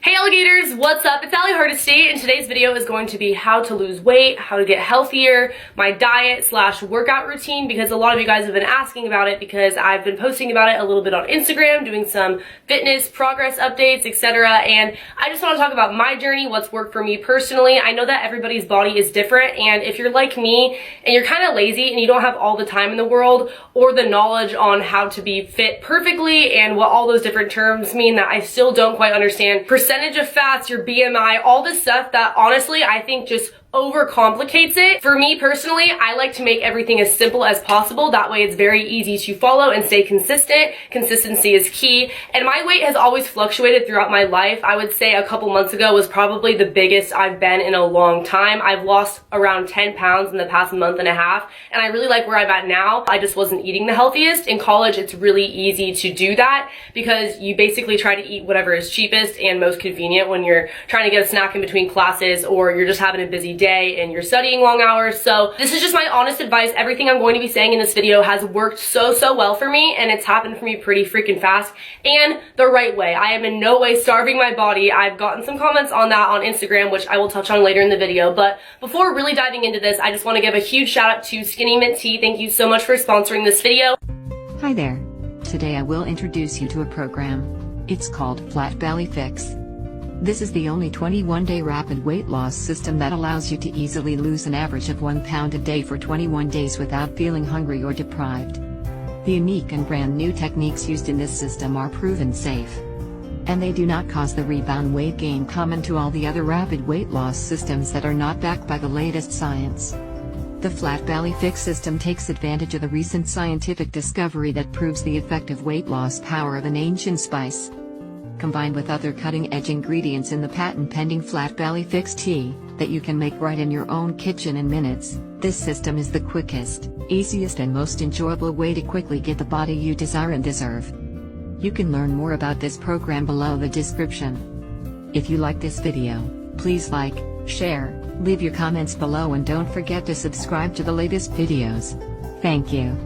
Hey alligators, what's up? It's Allie Hardesty, and today's video is going to be how to lose weight, how to get healthier, my diet / workout routine, because a lot of you guys have been asking about it because I've been posting about it a little bit on Instagram, doing some fitness progress updates, etc. And I just want to talk about my journey, what's worked for me personally. I know that everybody's body is different, and if you're like me and you're kind of lazy and you don't have all the time in the world or the knowledge on how to be fit perfectly and what all those different terms mean that I still don't quite understand, percentage of fats, your BMI, all this stuff that honestly I think just overcomplicates it. For me personally, I like to make everything as simple as possible. That way it's very easy to follow and stay consistent. Consistency is key. And my weight has always fluctuated throughout my life. I would say a couple months ago was probably the biggest I've been in a long time. I've lost around 10 pounds in the past month and a half, and I really like where I'm at now. I just wasn't eating the healthiest. In college, it's really easy to do that because you basically try to eat whatever is cheapest and most convenient when you're trying to get a snack in between classes or you're just having a busy day and you're studying long hours. So this is just my honest advice. Everything I'm going to be saying in this video has worked so well for me, and it's happened for me pretty freaking fast and the right way. I am in no way starving my body. I've gotten some comments on that on Instagram, which I will touch on later in the video. But before really diving into this, I just want to give a huge shout out to Skinny Mint Tea. Thank you so much for sponsoring this video. Hi there. Today I will introduce you to a program. It's called Flat Belly Fix. This is the only 21-day rapid weight loss system that allows you to easily lose an average of 1 pound a day for 21 days without feeling hungry or deprived. The unique and brand new techniques used in this system are proven safe. And they do not cause the rebound weight gain common to all the other rapid weight loss systems that are not backed by the latest science. The Flat Belly Fix system takes advantage of the recent scientific discovery that proves the effective weight loss power of an ancient spice. Combined with other cutting-edge ingredients in the patent-pending Flat Belly Fix tea, that you can make right in your own kitchen in minutes, this system is the quickest, easiest and most enjoyable way to quickly get the body you desire and deserve. You can learn more about this program below the description. If you like this video, please like, share, leave your comments below and don't forget to subscribe to the latest videos. Thank you.